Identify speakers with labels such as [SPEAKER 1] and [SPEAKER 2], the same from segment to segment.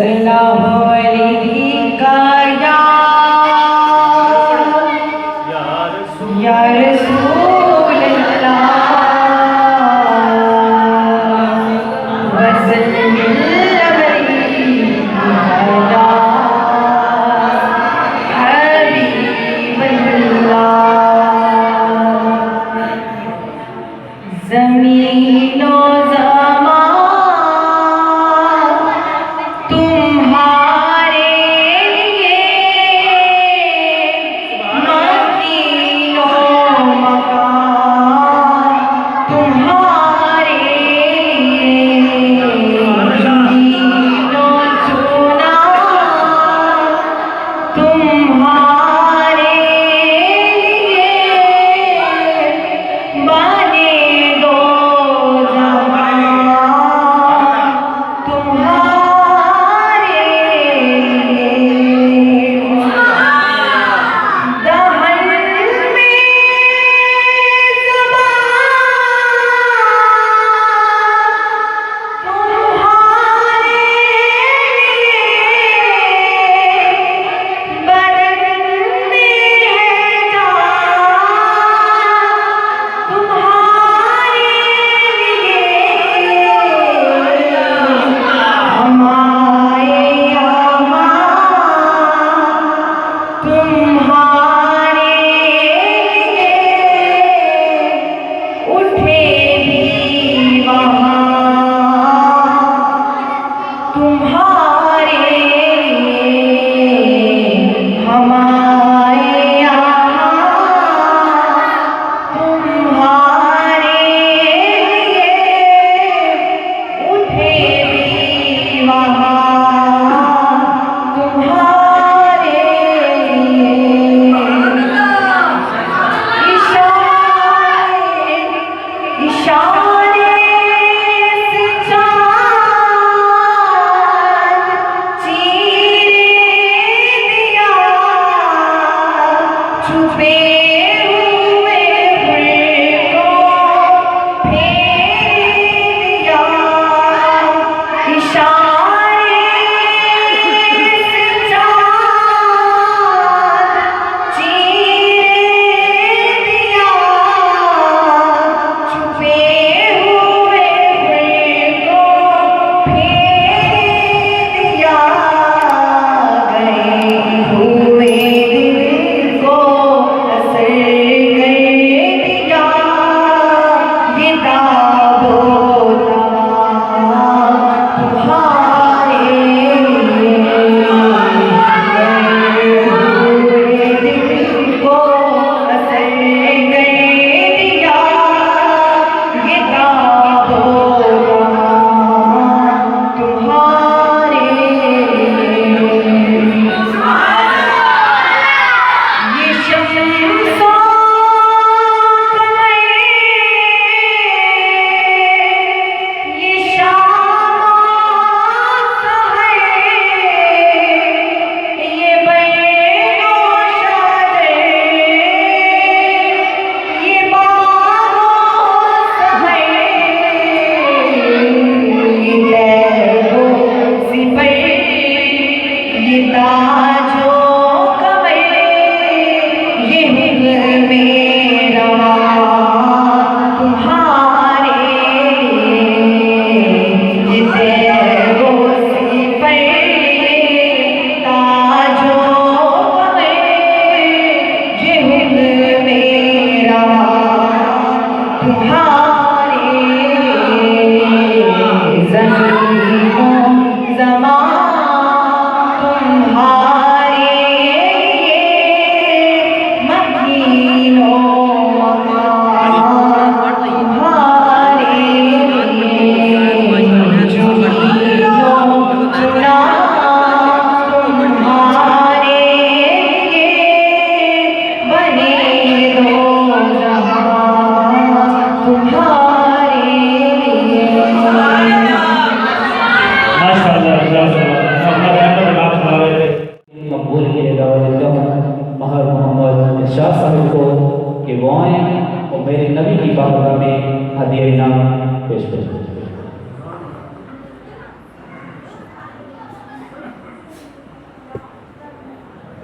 [SPEAKER 1] सल्लल्लाहु अलैहि का या रसूल अल्लाह वसल्लम अलैहि या हबीबल्लाह। ज़मीनो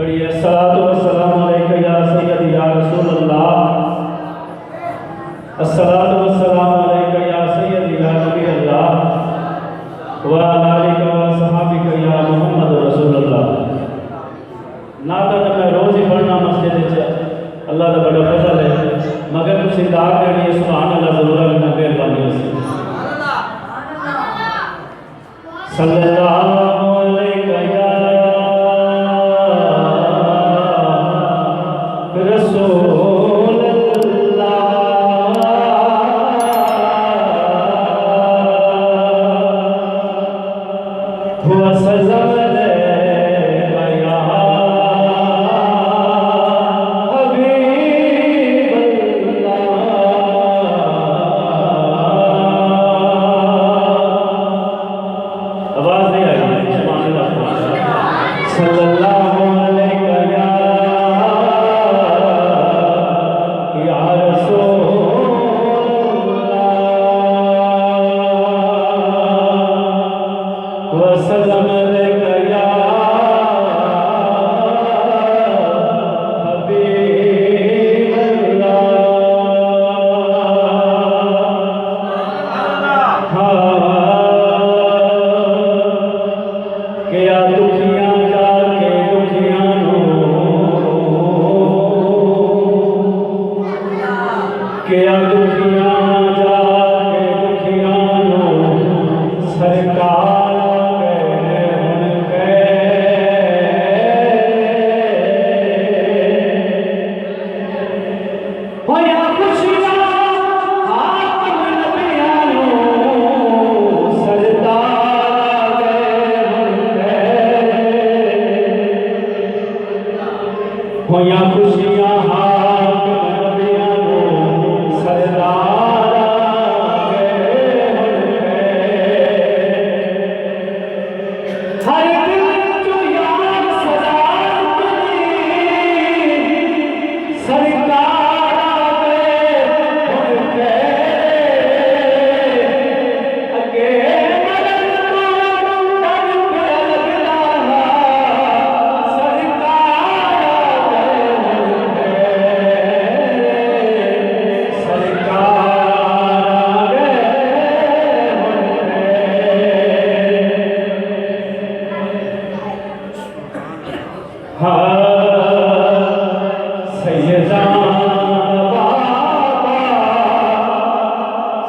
[SPEAKER 2] पढ़िए अस्सलातु वस्सलामु अलैका या सय्यदी या रसूल अल्लाह। अस्सलातु वस्सलामु अलैका या सय्यदी या नबी अल्लाह व अला आलिका व सहाबिका या मुहम्मद रसूल अल्लाह। नाता तो मैं रोज़ ही पढ़ना मस्जिद च, अल्लाह का बड़ा फजल है, मगर तुम दाद देनी है सुभान अल्लाह जरूर करना मेहरबानी होसी। सल्लल्लाहु अलैका या रसूल अल्लाह वसल्लम अलैका या हबीब अल्लाह। आवाज नहीं आ रही, सुभान अल्लाह। सल्लल्लाहु अलैका या रसूल अल्लाह वसल्लम अलैका या हबीब अल्लाह। क्या दुखियां जाके दुखियां क्या दुखियां जाके दुखियां सरकार गए उनके होया खुशियां हाकिम नबियां सरदार गए उनके होया खुशियां हाकिम नबियां सरदार गए उनके। हर दिल जो यार सलाम सरकार गए उनके। अगे मदद को तन पे लगला सरकार गए उनके। सरकार गए उनके। हाँ सैयदा बाबा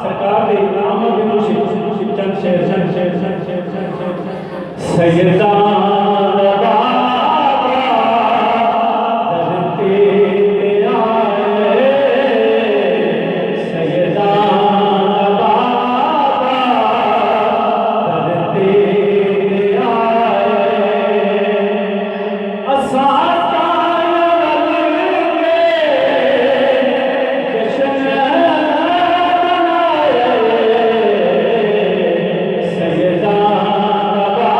[SPEAKER 2] सरकार दे आमद में खुशी चंद शेर सैयदा बाबा धरती पे आए। सैयदा बाबा धरती पे आए। असाता जश्न मनाए। सैयदा बाबा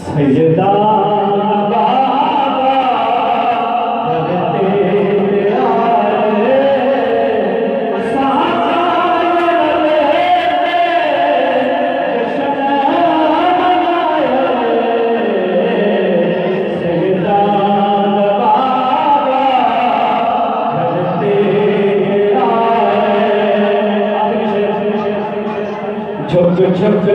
[SPEAKER 2] सजदा झुक झुक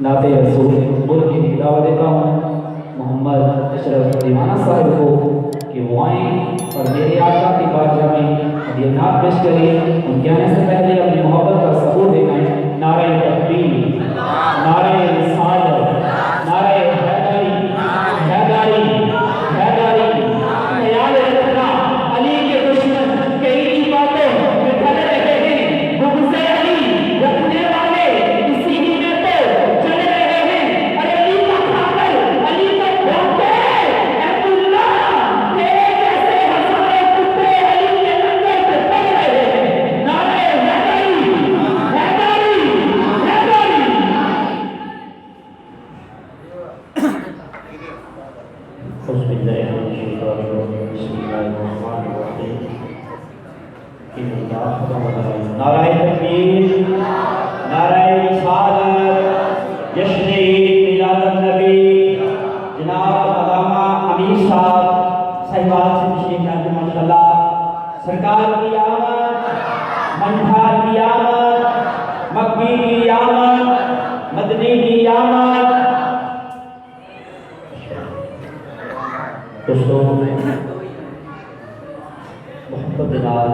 [SPEAKER 2] नाते रसूल मुल्क की दावत देता हूँ मोहम्मद अशरफ दीवाना साहब को कि वो आएँ और मेरे आका की बारगाह में ये नात पेश करें। उनके आने से पहले अपनी मोहब्बत का सबूत दिखाएं। नारे तकबीर, नारे रिसालत, नारे हैदरी, हैदरी, हैदरी। ख्याल रखना अली के दुश्मन कई बातों में खड़े रहे हैं, बुग़्ज़ अली रखने वाले इसी ही में तो चले रहे हैं। अरे अली का खाकर अली का भोंके अब्दुल्ला तेरे जैसे हज़ारों कुत्ते अली के लंगर पे पड़ रहे हैं। नारे हैदरी, हैदरी, हैदरी। नाराए तकबीर, नाराए रिसालत, जश्न मिलादुन नबी। जनाब अल्लामा अमीर साहब साहिबान से तशरीफ लाए माशाल्लाह। सरकार की आमद, मंठा की आमद, मक्की की आमद, मदनी की आमद। दोस्तों में मोहब्बत दिलाल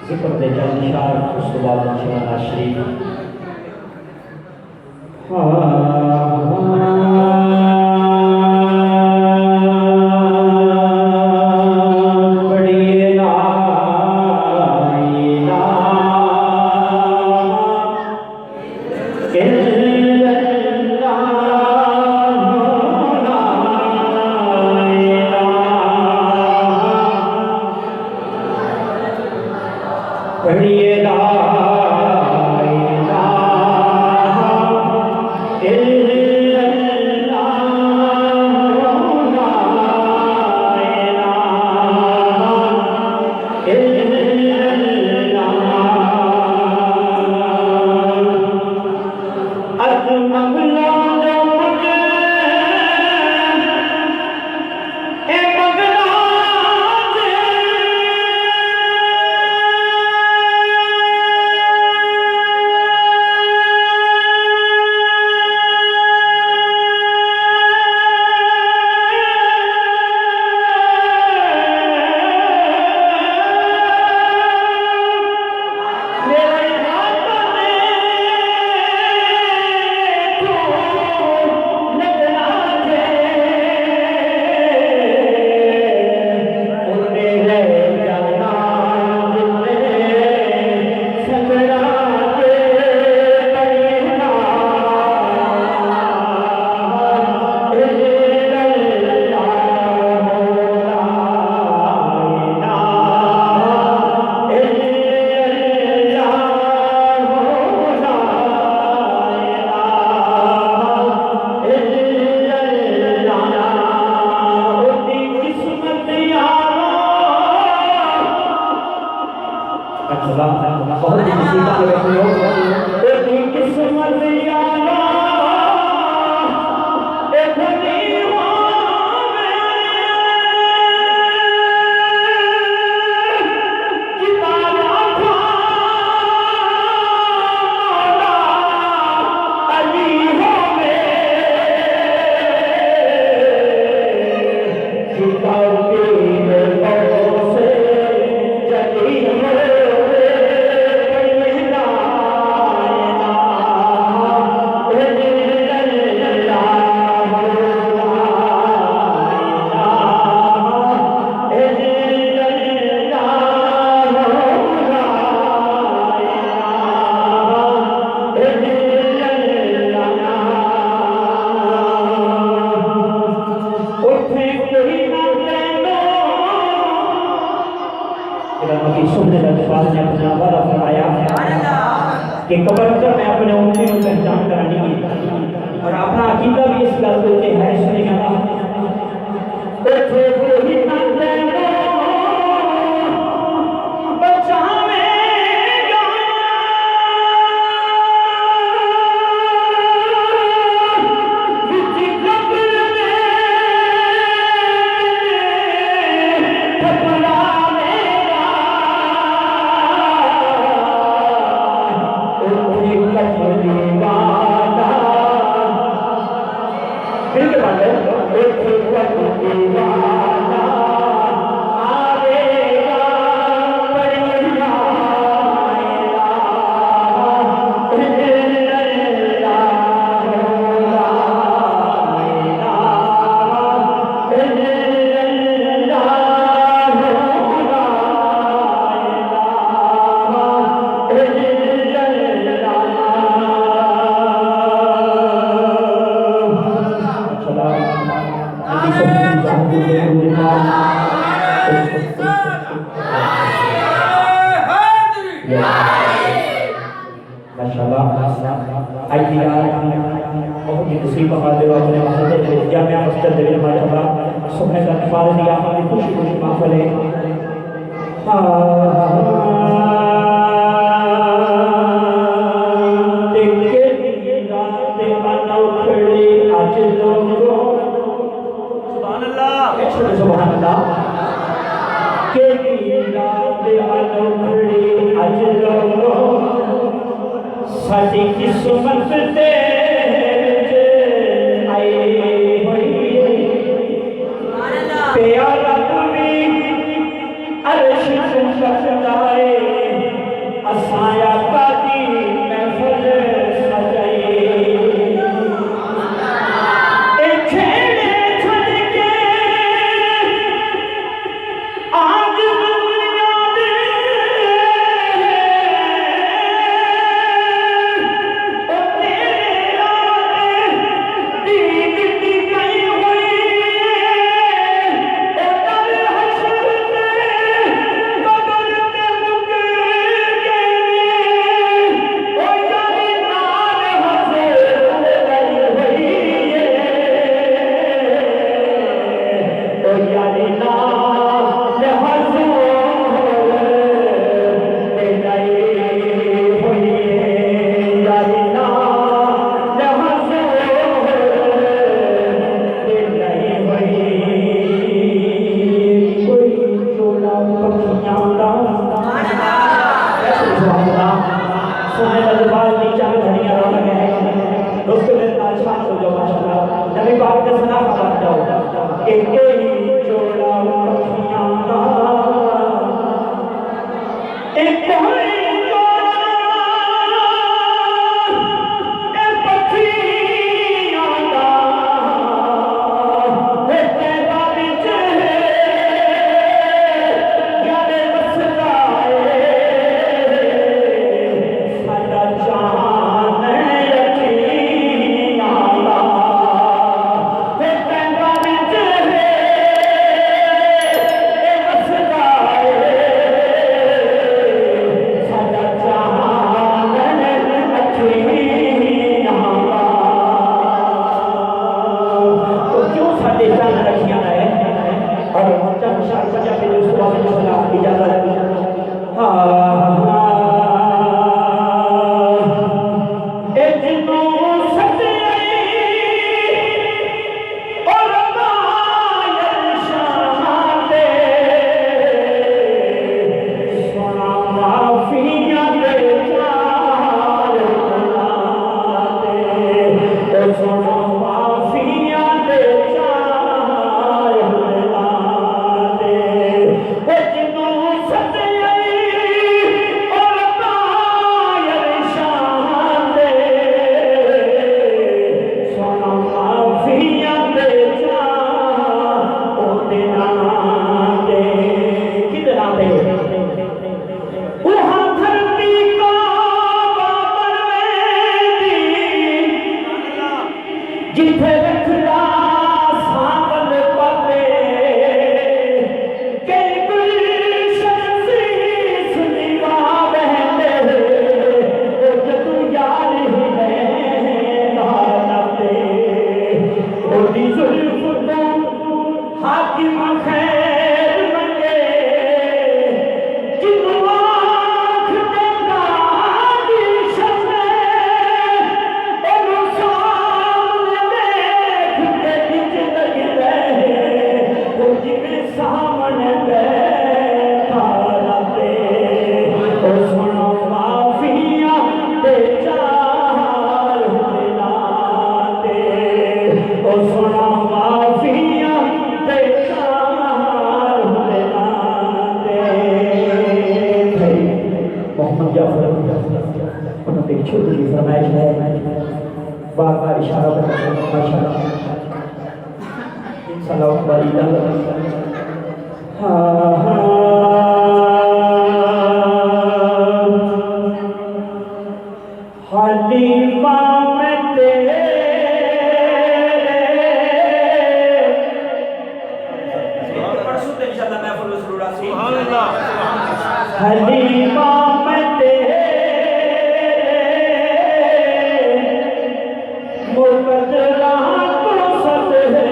[SPEAKER 2] जिक्र देकर निशान उसके बाद इंशाअल्लाह शरीफ पढ़िए ना पढ़िए ला बहुत ही मुसीबत के रखते हो तेरी किस्मत यारा एक दीवाने
[SPEAKER 3] अभी सुनने अल्फाज ने अपना वादा फरमाया कि कब्र पर मैं अपने उम्मी को पहचान करानी है और अपना अकीदा भी इस गल को है सुनेगा जाफर उन्होंने एक छोटी सी फरमाइश है, बार बार इशारा करते हैं माशाअल्लाह इंशाअल्लाह वाली हलीमा में तेरे हलीमा में तेरे मुकद्दरा को सब है,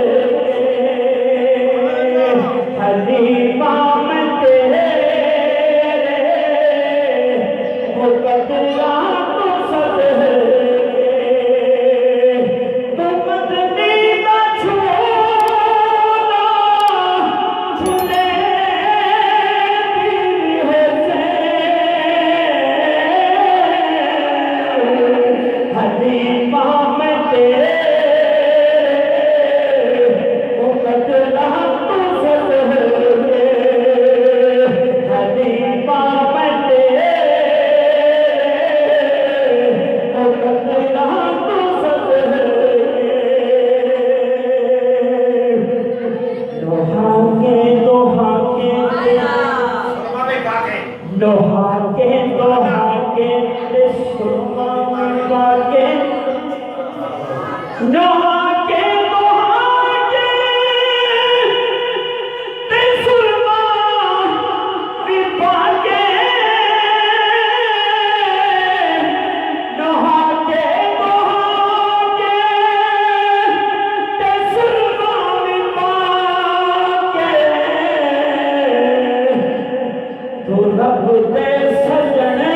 [SPEAKER 3] हलीमा में तेरे मुकद्दरा को सब है, मुकद्दरी ना छोड़ना छुले हलीमा में तेरे मुकद्दरा को सब है, हलीमा में तेरे मुकद्दरा को सब है। दोहा के दोहा के दोहा के दोहा के सुरमा के दोहा के दोहा के सुरमा विपा के दोहा के सुरमा विपा के तू रब दे सजने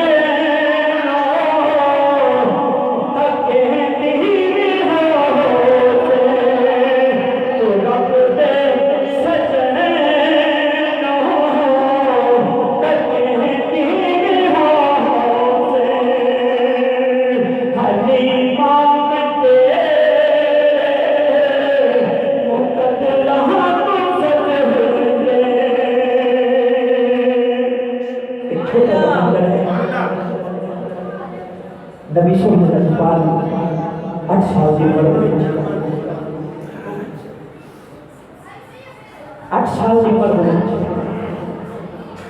[SPEAKER 3] नबी सल्लल्लाहु अलैहि वसल्लम 8 साल की उम्र में 8 साल की उम्र में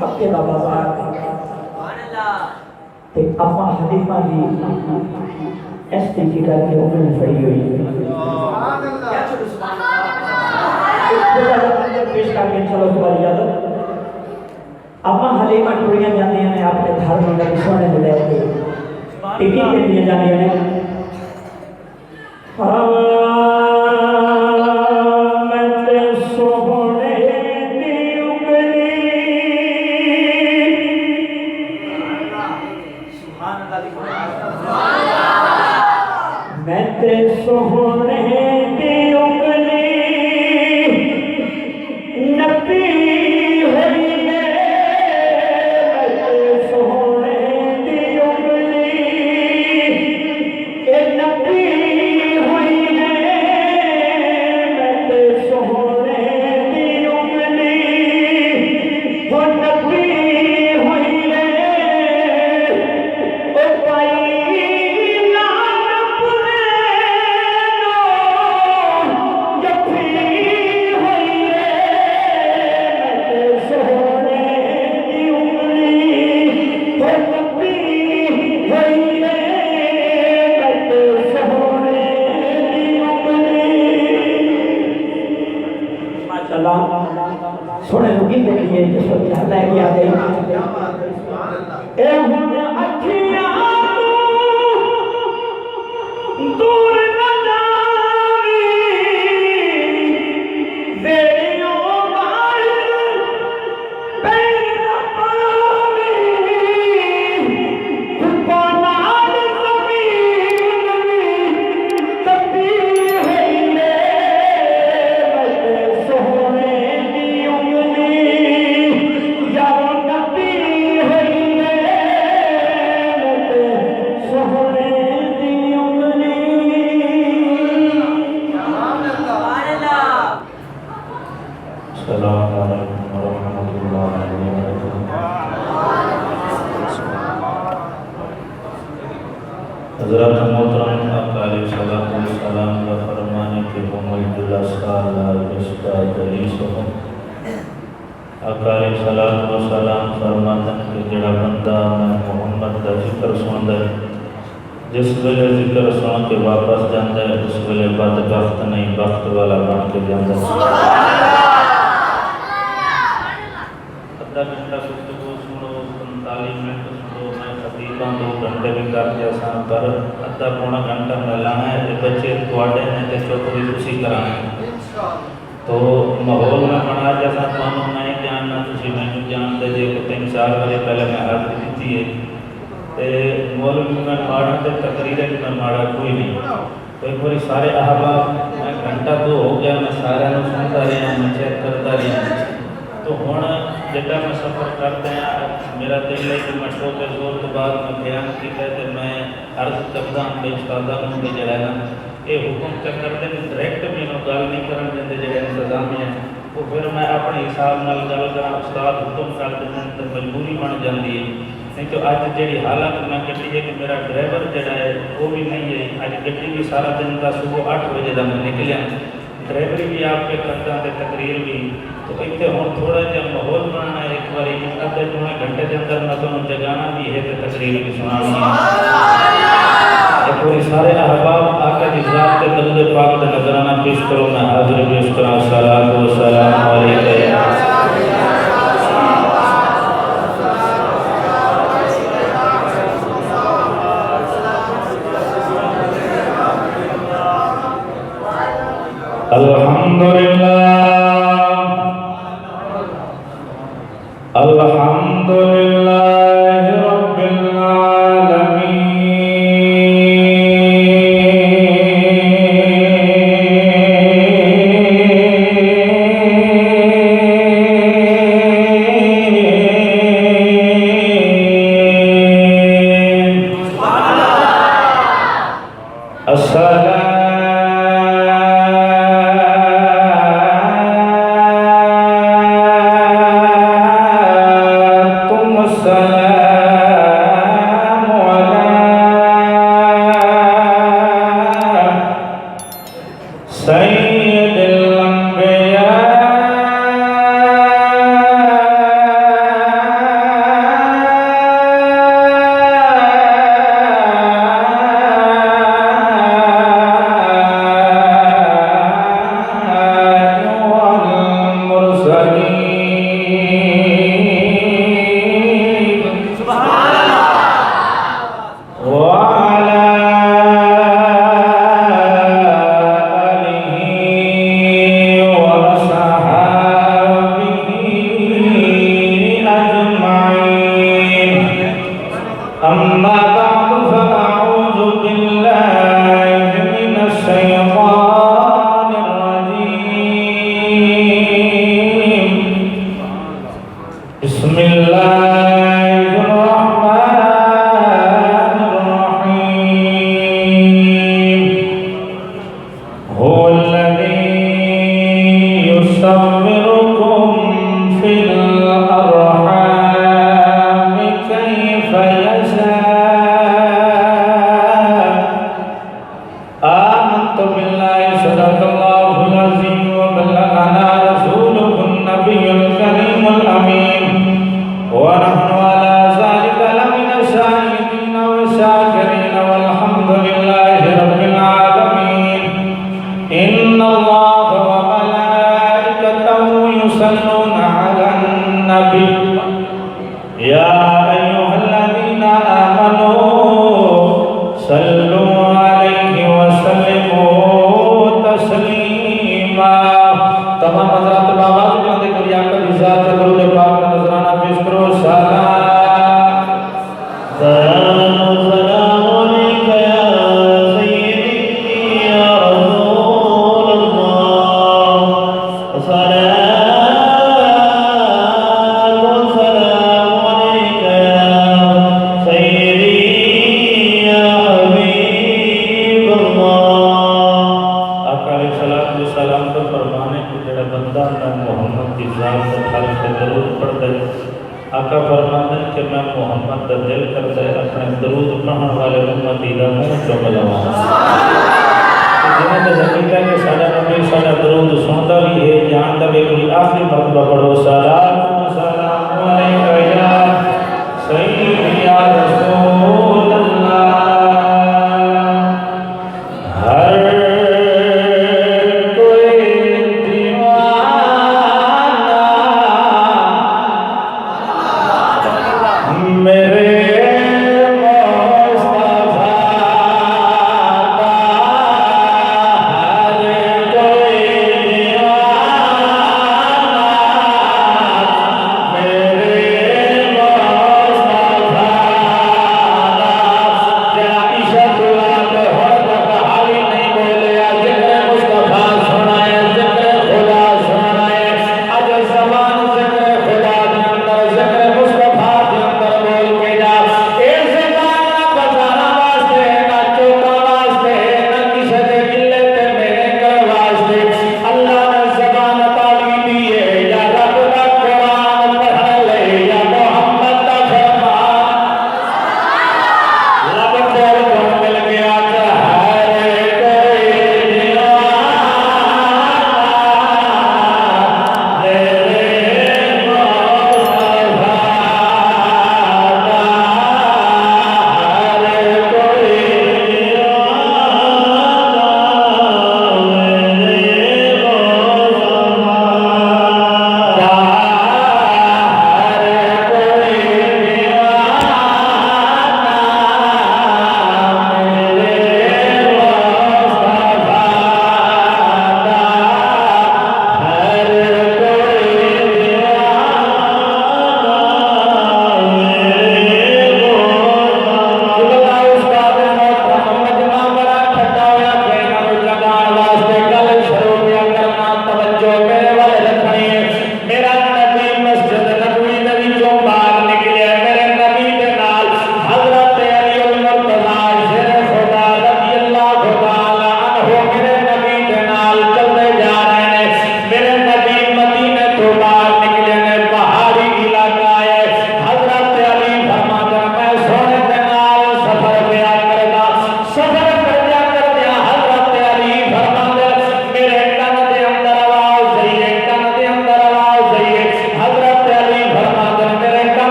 [SPEAKER 3] मक्के का बाजार ते अम्मा हलीमा दी इस तरीके करके उम्र फड़ी हुई पेश करके चलो सवाल याद अम्मा हलीमा टुरियां जाती हैं अपने घर में नबी सोने को लेके टिकी के लिए जाने हैं मैं ते सोहने दी उंगली मैं ते सोहने दी उंगली नबी हुई है, मैं ते सोहने दी उंगली नबी हुई है, मैं ते सोहने दी उंगली वो नबी हुई है, ओ पाई नाम पुरे नो जफी हुई है, मैं ते सोहने दी उंगली वो नबी हुई है, सोने रुकी के लिए जिस वक्त लेके आ गई ए हुन अखियां दूर न जावी वेड़ियों बाहर पैर न पावी पानाल ज़मीन तपी हुई है, मैं ते सोहने दी उंगली या नबी हुई है,
[SPEAKER 2] हज़रत मोहतरम अकाल सलात व सलाम का फरमाने के मुमद्दुल साल इसका दलीस हो अकाल सलात व सलाम फरमाते कि जड़ा बंदा मैं मोहम्मद का जिक्र सुनता है जिस वेले जिक्र सुन के वापस जाता है उस वेले बदबख्त नहीं बख्त वाला बन के जाता है। अद्धा घंटा गुफ्तगू सुनो 45 मिनट सुनो मैं तकरीबन 2 घंटे भी कर जैसा पर अद्धा पौना घंटा मैं लाना है तो बच्चे थोड़े ने तो चुप भी खुशी कराने तो माहौल में बना जैसा तुम नहीं जानना तुम मैनू जानते जे 3-4 बार पहले मैं अर्ज दी है तो मौलवी में माड़ा तो तकरीर में माड़ा कोई नहीं तो एक बार सारे अहबाब मैं घंटा तो हो गया मैं सारे सुनता रहा मैं चेक करता रहा तो हूँ जिदा मैं सफ़र करते हैं मेरा दिल है कि मैं टोके जोर तो बाद में बयान किया तो मैं अर्ज करता हूँ कि उस्तादा भी जरा ना ये हुक्म चक्कर दे डायरेक्ट भी इन्हों गल नहीं करन देंदे जेड़े इंतजामिया तो फिर मैं अपने हिसाब नाल गल करा उस्ताद हुक्म कर देने तो मजबूरी बन जाती है नहीं तो अज जी हालत मैं कटी है कि मेरा ड्राइवर जड़ा है वो भी नहीं है अज गड्डी भी सारा दिन का सुबह 8 बजे का मैं निकलिया ड्राइवरी भी आपके करता तो तकरीर भी तो इतने हूँ थोड़ा जहा माहौल बनाना एक बार अद्धे पौने घंटे के अंदर मैं तुम्हें जगाना भी है तो तकरीर भी सुनानी है पूरी सारे अहबाब आका की ज़ात के दरूद पाक का नजराना पेश करो मैं हाजिर पेश करा सलात व सलाम अलैका अल्हम्दुलिल्लाह अल्हम्दुलिल्लाह रब्बिल आका फरमाते कि मैं मोहम्मद का दिल करता है अपने दरूद पढ़ने वाले उम्मती का मुंह चुम लवां। जिन्हें तो जमीन है कि साडा नबी साडा दरूद सुनता भी है, जानता भी कोई आखिरी मरतबा पढ़ो सलाम सलाम अलैका या सय्यदी या रसूल अल्लाह। हर कोई दीवाना मेरे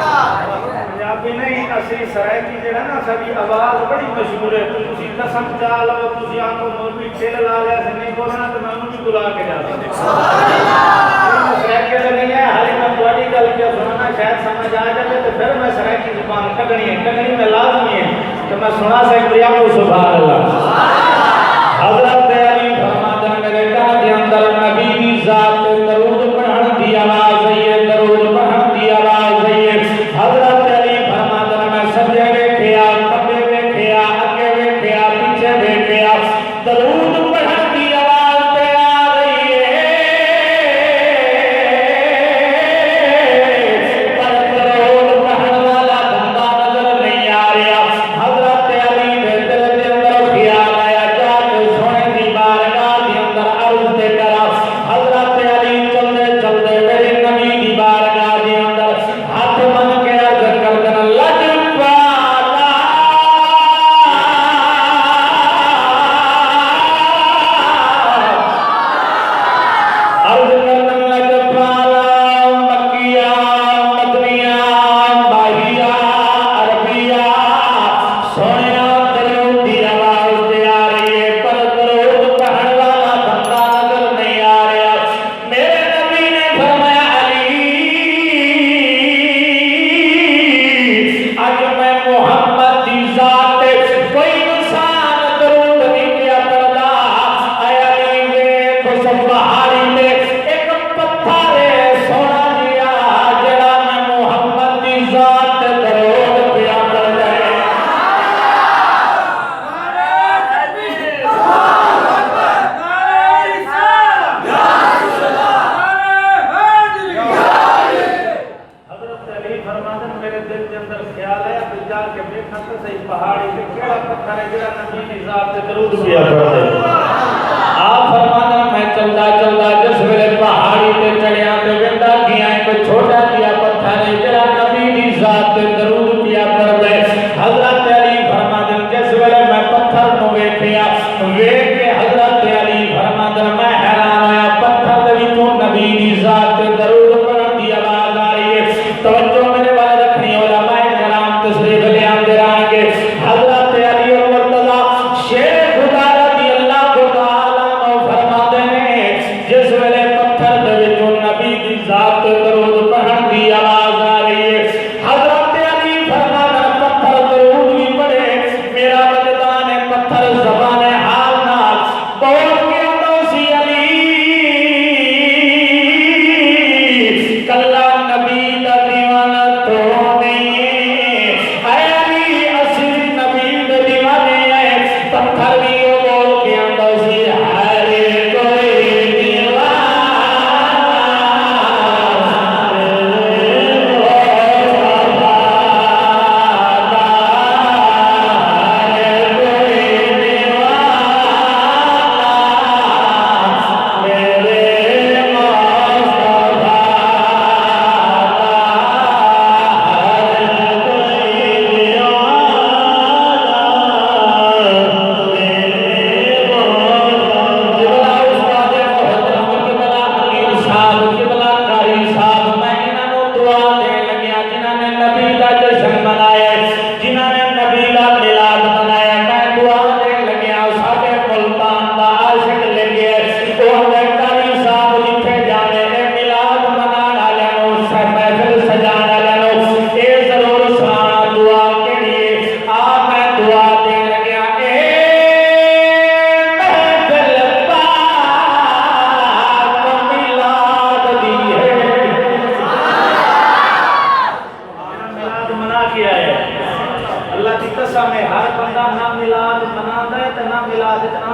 [SPEAKER 2] पंजाबी नहीं असली सरायकी जेड़ा ना साडी आवाज बड़ी मशहूर है। तुसी कसम चा लो, तुसी आंखों मौलवी ठेल ला लिया से नहीं बोलना तो मैं उन्हें बुला के जा सकता। सरायकी लगी है हाले मैं तुम्हारी गल क्या सुनाना शायद समझ आ जाए तो फिर मैं सरायकी जुबान कगनी में लाजमी है तो मैं सुना सकती हूँ। सुभान अल्लाह। हज़रत अली फरमाते हैं मेरे कान के अंदर नबी की जात दरूद पढ़न दी आवाज है, दरूद पढ़न दी आवाज है। हज़रत अली फरमाते हैं मैं सजे वेखिया, खब्बे वेखिया, अगे वेखिया, पीछे वेखिया, दरूद पढ़न दी आवाज पे आ रही है, पर दरूद पढ़न वाला बंदा नजर नहीं आ रहा। हज़रत अली के दिल के अंदर ख्याल आया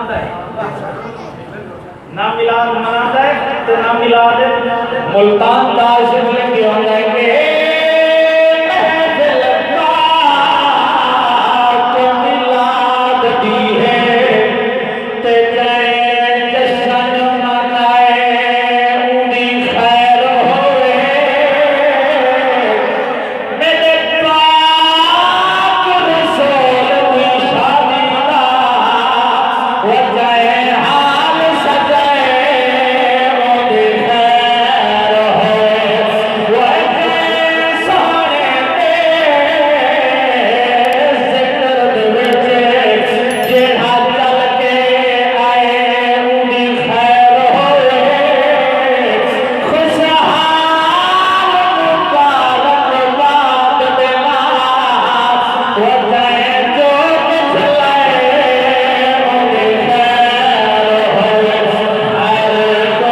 [SPEAKER 2] मनाता है ना मिलाद मनाता है तो ना मिलाद
[SPEAKER 3] मुल्तान का आशिक लगे होने के महफिल का मिलाद दी है ते जाए जश्न मनाए उन्हीं खैर होए मेरे पाक रसूल की शादी का वो जाए हाल सजाए उन्हीं खैर होए वो जाए सोने जिक्र दे विच जेड़ा चल के आए उन्हीं खैर होए खुशहाल मुबारक बात देना वो जाए जो कुछ लाए उन्हीं खैर होए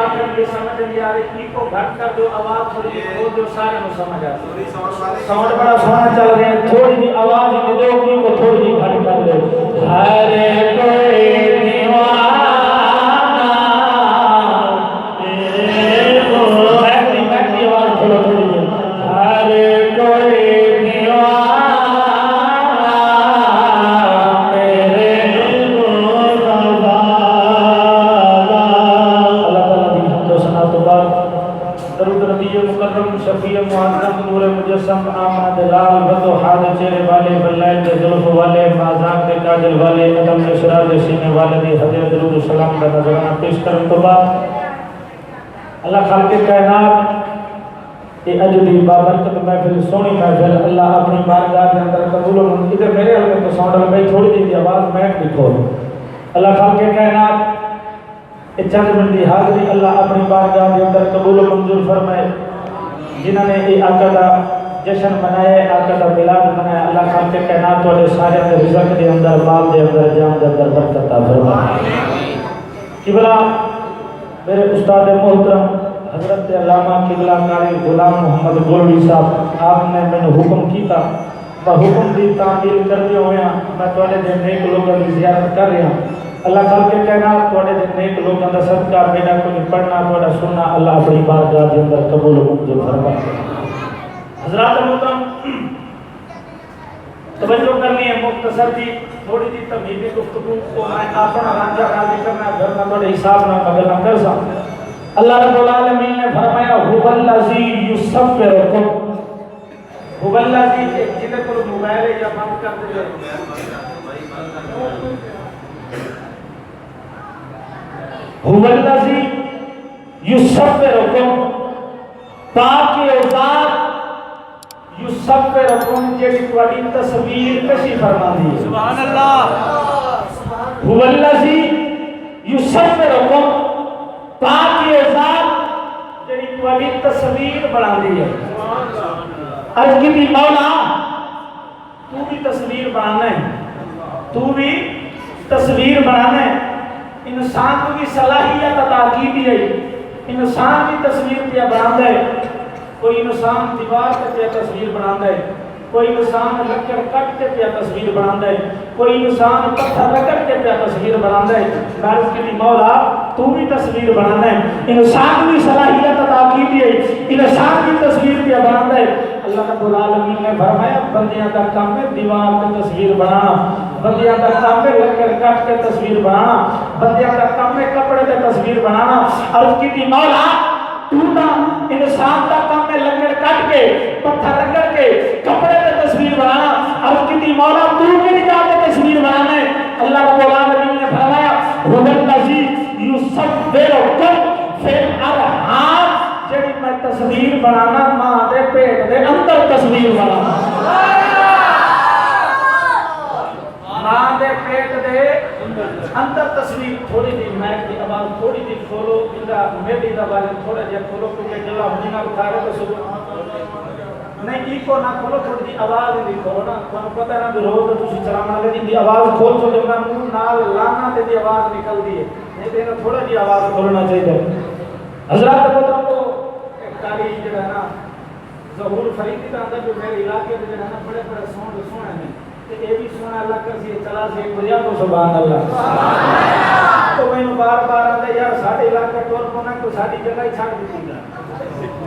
[SPEAKER 3] हर कोई
[SPEAKER 2] समझ नहीं आ रही को घट कर दो आवाज थोड़ी खोल दो सारे को समझ आ साउंड बड़ा सोना चल रहा है थोड़ी सी आवाज दे दो को थोड़ी सी घट कर दो हर कोई दीवाना बैठती बैठती आवाज खोलो थोड़ी सी हर कोई दीवाना मेरे मुकर्रम शफीय मुअज़्ज़म नूर मुजस्सम आमद लाल बदो हाद चेहरे वाले बल्लाल के जुल्फ वाले माज़ाक के काजल वाले कदम में शराब सीने वाले दी हज़रत दरूद सलाम का नजराना पेश करने के बाद अल्लाह खालिक कायनात ये अजदी बाबरकत महफिल सोनी महफिल अल्लाह अपनी बारगाह के अंदर कबूल मंजूर इधर मेरे हल्के तो साउंड लगा थोड़ी सी आवाज मैं दिखो अल्लाह खालिक कायनात चंद मिनट की हाजरी अल्लाह अपनी बारगाह के अंदर कबूल मंजूर फरमाए जिन्होंने ये आका का जश्न मनाया आका का मिलाद मनाया अल्लाह खालिक कायनात वाले सारे के रिज़्क़ के अंदर माल के अंदर जान के अंदर बरकत अता फरमाए किबला मेरे उस्ताद मोहतरम हजरत अल्लामा किबला कारी गुलाम मोहम्मद गोलवी साहब आपने मैंने हुक्म किया हुक्म की तामील करते हुए मैं थोड़े दिन नेक लोगों की ज़ियारत कर रहा अल्लाह खालिक कायनात थोड़े दिन नेक लोगों का सदका मेरा कोई पढ़ना थोड़ा सुनना अल्लाह अपनी बारगाह के अंदर कबूल मंजूर फरमाए हज़रात मोहतरम तवज्जो करनी है मुख्तसर की थोड़ी सी तमीज़ी गुफ्तगू को मैं अपना रांझा राजी करना घर में थोड़े हिसाब ना मगर ना कर सकता अल्लाह रब्बुल आलमीन ने फरमाया हुवल्लज़ी युसव्विरुकुम हुवल्लज़ी जिधर को मोबाइल या बंद कर दे हुवल्लज़ी युसव्विरुकुम पाक और ज़ात युसव्विरुकुम जेड़ी तुम्हारी तस्वीर कशी फरमांदी है सुभान अल्लाह हुवल्लज़ी युसव्विरुकुम पाक और ज़ात जेड़ी तुम्हारी तस्वीर बनांदी है अर्ज़ की थी मौला तू भी तस्वीर बनाना है तू भी तस्वीर बनाना है इंसान को भी सलाहियत अता की दी है इंसान भी तस्वीर पे बनाता है कोई इंसान दीवार पे तस्वीर बनाता है कोई इंसान लकड़ कट के पे तस्वीर बनाता है कोई इंसान पत्थर रगड़ के पे तस्वीर बनाता है अर्ज़ की थी मौला तू भी तस्वीर बनाना है इंसान भी सलाहियत अता की दी है इंसान भी तस्वीर पे बनाता है अल्लाह रब्बुल आलमीन ने फरमाया बंदियां का काम है दीवार पे तस्वीर बनाना बंदियां का काम है लकड़ काट के तस्वीर बनाना बंदियां का काम है कपड़े पे तस्वीर बनाना अर्ज़ की थी मौला तू ना इंसान का काम है लकड़ काट के पत्थर रगड़ के कपड़े पे तस्वीर बनाना अर्ज़ की थी मौला तू भी नहीं जाते तस्वीर बनाना है अल्लाह रब्बुल आलमीन ने फरमाया हुवल्लज़ी युसव्विरुकुम फिल अरहाम जेड़ी मैं तस्वीर बनाना मां दे पेट दे अंदर तस्वीर बनाना
[SPEAKER 4] अंतर तस्वीर थोड़ी दी मैक की आवाज थोड़ी दी खोलो इंदा मेडी दा वाले थोड़ा जिहा खोलो क्योंकि जल्ला हुनी ना उठा रहे तो सुबह नहीं इको ना खोलो थोड़ी दी आवाज दी खोलो ना ਤੁਹਾਨੂੰ पता ना रोज तो तुसी चलाना लगे दी आवाज खोल तो जब ना मुंह नाल लाना ते दी आवाज निकलदी है नहीं तो इन्हें थोड़ा जी आवाज खोलना चाहिए हजरत बता तो एक कारी जो है ना ज़हूर फरीदी का अंदर जो मेरे इलाके में जो है ना बड़े बड़े सोने हैं तो ये भी सोना अल्लाह कर सी चला से एक बजा को सुभान अल्लाह तो मैंने बार बार आंदा यार साडे इलाका टोल कोना को साडी जगह ही छाड़ दी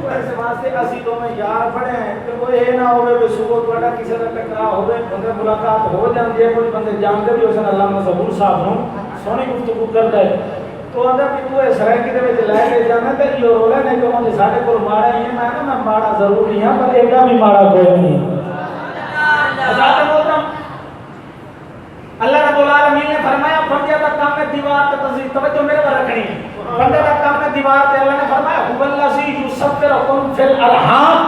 [SPEAKER 4] ऐसे वास्ते असि तो में यार बड़े हैं कि वो ये ना होवे वे सुबह ਤੁਹਾਡਾ ਕਿਸੇ ਦਾ टकराव होवे बंदे मुलाकात हो ਜਾਂਦੀ है कोई बंदे जानते भी होसन अल्लामा ज़हूर साहब ਨੂੰ सोहनी गुफ्तगू करदा है तो आंदा कि तू इस रैंक दे विच ले के जाना ते यो रोला नहीं तो मुझे साडे कोल माड़ा ही है मैं ना मैं माड़ा जरूर नहीं हां पर एडा भी माड़ा कोई नहीं हज़रत मोहतरम अल्लाह रब्बुल आलमीन ने फरमाया बंदे का काम में दीवार पे तस्वीर तवज्जो मेरे पर रखनी बंदे का काम में दीवार पे अल्लाह ने फरमाया हुवल्लज़ी युसव्विरुकुम फिल अरहाम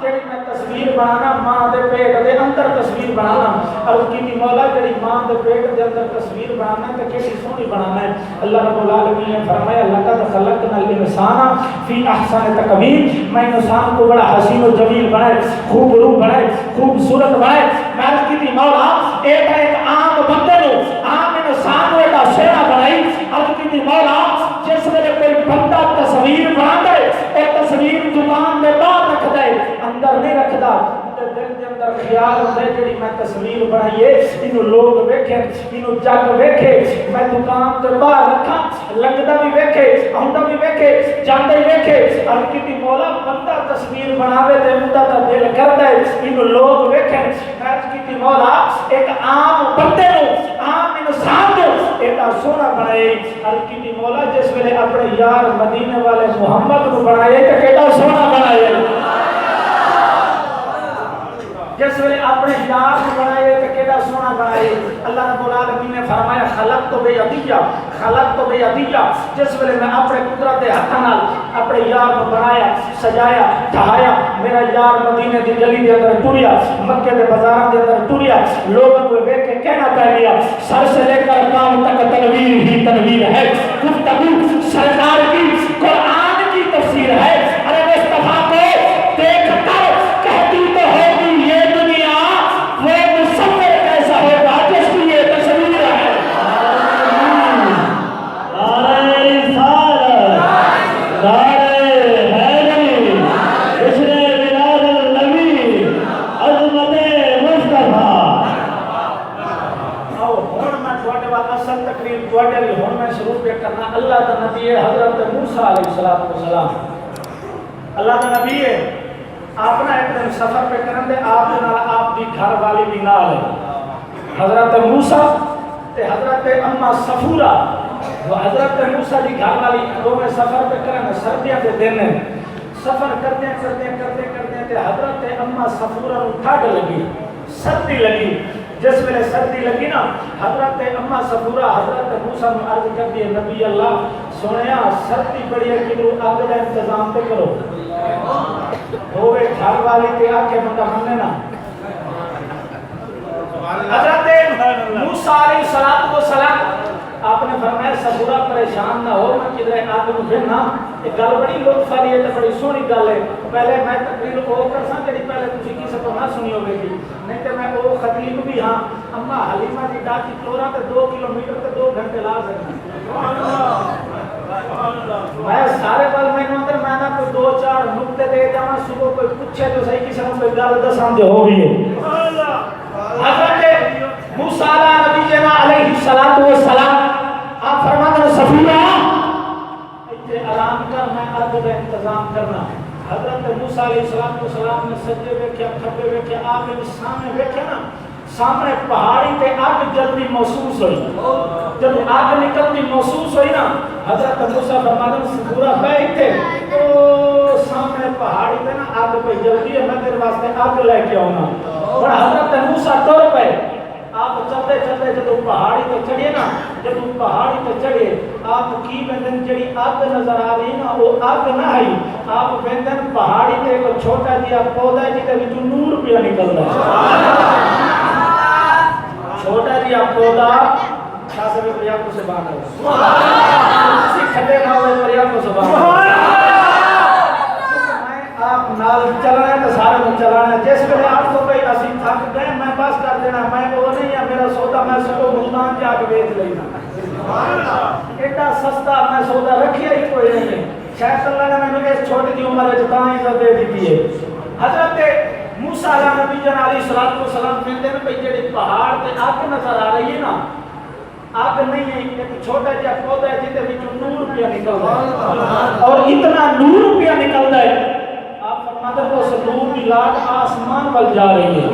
[SPEAKER 4] जेड़ी मैं तस्वीर बनाना मां दे पेट दे अंदर तस्वीर बनाना और की मौला जेड़ी मां दे पेट दे अंदर तस्वीर बनाना ते केसी सोहनी बनाना है अल्लाह रब्बुल आलमीन ने फरमाया लक़द खलक़नल इंसाना फी अहसनि तक़वीम मैं इंसान को बड़ा हसीन और जमील बनाए खूबरू बनाए खूबसूरत बनाए मैं की मौला एक आम बंदे नु आम इंसान को एदा सोहना बनाई और की मौला जिस वेले कोई बंदा तस्वीर बनांदा है ए तस्वीर दुकान दे बाहर रख दे अंदर नहीं रखदा दिल के अंदर ख्याल होता है जेड़ी मैं तस्वीर बनाई है इनु लोग देखे इनु जग देखे मैं दुकान के बाहर रखा लगदा भी देखे आंदा भी देखे जांदे देखे और किती मौला बंदा तस्वीर बनावे ते मुंदा दा दिल करदा है इनु लोग देखे मैं किती मौला एक आम बंदे नु आम इंसान नु एदा सोना बनाए और किती मौला जिस वेले अपने यार मदीने वाले मोहम्मद नु बनाए ते केड़ा सोना बनाए जिस वेले अपने यार को बनाए तो केड़ा सोना बनाए अल्लाह रब्बुल आलमीन ने फरमाया खलक तो बेअदिया जिस वेले मैं अपने कुदरत के हाथ नाल अपने यार को बनाया सजाया ठहाया मेरा यार मदीने दी गली दे अंदर टुरिया मक्के दे बाजारां दे अंदर टुरिया लोगों को देख के कहना पै गया सर से लेकर कान तक तनवीर ही तनवीर है गुफ्तगू सरकार की कुरान की तफसीर है अरे मुस्तफा को देख कर कहती तो होगी ये दुनिया वो मुसव्विर कैसा होगा जिसकी ये तस्वीर है नारे रिसालत नारे हैदरी इसने मिलादुल नबी अज़मत मुस्तफा आओ हुन मैं ਤੁਹਾਡੇ ਵਾਲਾ ਅਸਲ ਤਕਰੀਰ ਤੁਹਾਡੇ ਲਈ ਹੁਣ ਮੈਂ ਸ਼ੁਰੂ पे करना अल्लाह दा नबी है हजरत मूसा अलैहिस्सलाम अल्लाह दा नबी है आपना एक दिन सफर पे करन दे आप दे नाल आप दी घर वाली भी नाल है हजरत मूसा ते हजरत अम्मा सफूरा वो हजरत मूसा दी घर वाली दो में सफर पे करन सर्दियां दे दिन सफर करते ते हजरत अम्मा सफूरा नु ठंड लगी सर्दी लगी जिस वेले सर्दी लगी ना हजरत अम्मा सफूरा हजरत मूसा नु अर्ज कर दी नबी अल्लाह सुनया सर्दी बड़ी है कि आग का इंतजाम पे करो होवे घर वाली के आके बंदा हमने ना हजरत मूसा अलैहिस्सलाम आपने फरमाया सफूरा परेशान ना हो मैं किधर आग नु फिरना ये गल बड़ी लोग वाली है तो बड़ी सोहनी गल है पहले मैं तकरीर ओ करसा जेडी पहले तुसी किसे तो ना सुनी होगी नहीं तो मैं ओ खतीब भी हां अम्मा हलीमा दी दाती तोरा ते 2 किलोमीटर ते 2 घंटे ला सकना सुभान अल्लाह मैं सारे बाल में अंदर मैं ना कोई 2-4 नुक्ते दे जावा सुबह कोई पूछे तो सही किसे कोई गल दसां दे हो भी है सुभान अल्लाह हजरत मूसा नबी जना अलैहिस्सलातु वस्सलाम आप फरमाते हैं सफूरा इतने आराम कर मैं आग का इंतजाम करना हजरत मूसा अलैहिस्सलाम ने सज्जे वेख्या खब्बे वेख्या आग के सामने वेख्या ना सामने पहाड़ी पे आग जल्दी महसूस हुई जब आग निकलती महसूस हुई ना हजरत मूसा फरमाते हैं सफूरा बैठे तो सामने पहाड़ी पे ना आग पे जल्दी है मैं तेरे वास्ते आग लेके आऊंगा और हजरत मूसा टुर पे आप चलते जब पहाड़ी पे चढ़िए ना जब पहाड़ी पे चढ़े आप की बंदन जड़ी आग नजर आ रही ना वो आग ना आई आप बंदन पहाड़ी पे एक छोटा जिहा पौधा जिते विच नूर पिया निकल रहा छोटा जिहा पौधा शासन में परिया को सुभान अल्लाह किसी खड्डे ना हो परिया को सुभान अल्लाह आप नाल चलना है तो सारे को चलाना है जिस वेले आप को भाई असि थक गए मैं बस कर देना मैं वो नहीं है मेरा सौदा मैं सबको मुल्तान जाके बेच लेना सुभान अल्लाह एटा सस्ता मैं सौदा रखिया ही कोई नहीं है शायद अल्लाह ने मैंने इस छोटी सी उम्र में जितना इज्जत दे दी है हजरत मूसा नबी जन अलैहिस्सलातु वस्सलाम कहते हैं भाई जेडी पहाड़ ते आग नजर आ रही है ना आग नहीं है एक छोटा सा पौधा है जिसके बीच नूर पिया निकलता है और इतना नूर पिया निकलता है आप फरमाते हो उस नूर की लाट आसमान पर जा रही है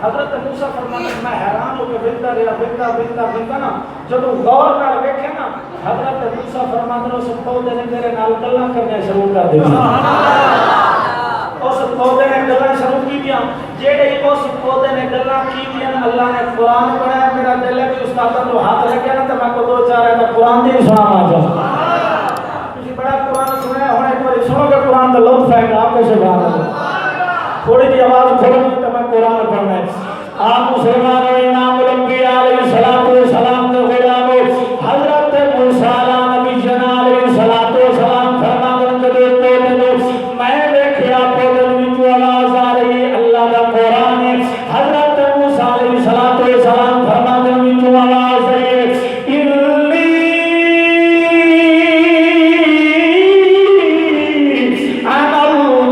[SPEAKER 4] हजरत मूसा फरमाते मैं हैरान हो के बिंदा ना जब गौर नाल देखे ना हजरत मूसा फरमाते उस पौधे ने मेरे नाल गल्लां करने शुरू कर दी उस पौधे ने गल्लां शुरू की दिया जेड़े उस पौधे ने गल्लां की दिया अल्लाह ने कुरान पढ़ाया मेरा दिल है कि उस्ताद को हाथ लगे ना तो मैं को दो चार है कुरान दी सुनावा जा तुसी बड़ा कुरान सुनाया हुन एक बार सुनोगे कुरान का लफ्ज है आपको सुभान अल्लाह थोड़ी सी आवाज खोलोगे तो मैं कुरान पढ़ना है आप मुसलमानों इमाम अंबिया अलैहिस्सलातु वस्सलाम के गुलाम हजरत मूसा नबी जन अलैहिस्सलातु वस्सलाम फरमाते हैं मैं देखिया पौधे में आवाज आ रही है अल्लाह का कुरान है हजरत मूसा अलैहिस्सलातु वस्सलाम फरमाते हैं आवाज आ रही है इल्ली अनल्लाह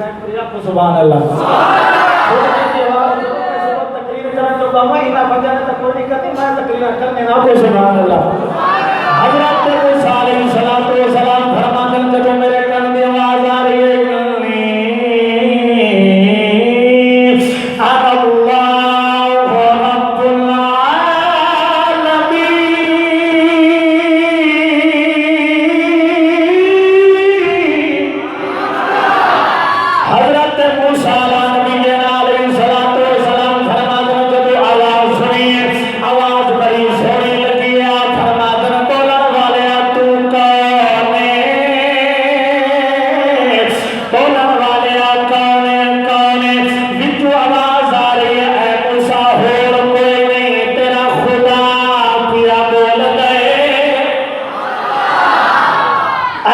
[SPEAKER 4] रब्बुल आलमीन सुभान अल्लाह तकरीर करने जो बामा इना बजाने तक कोई नहीं करती मैं तकरीर करने ना दे सुभान अल्लाह हजरत मूसा अलैहिस्सलातु वस्सलाम फरमाते हैं जब मेरे कान में आवाज आ रही है अल्लाहु रब्बुल आलमीन हजरत मूसा नबी अलैहिस्सलातु वस्सलाम फरमाते हैं जब आवाज सुनी आवाज बड़ी सोहनी लगी आप फरमाते हैं बोलने वाले तू कौन है बोलने वाले कौन है बिचू आवाज आ रही है ऐ मूसा होर कोई नहीं तेरा खुदा पिया बोल गए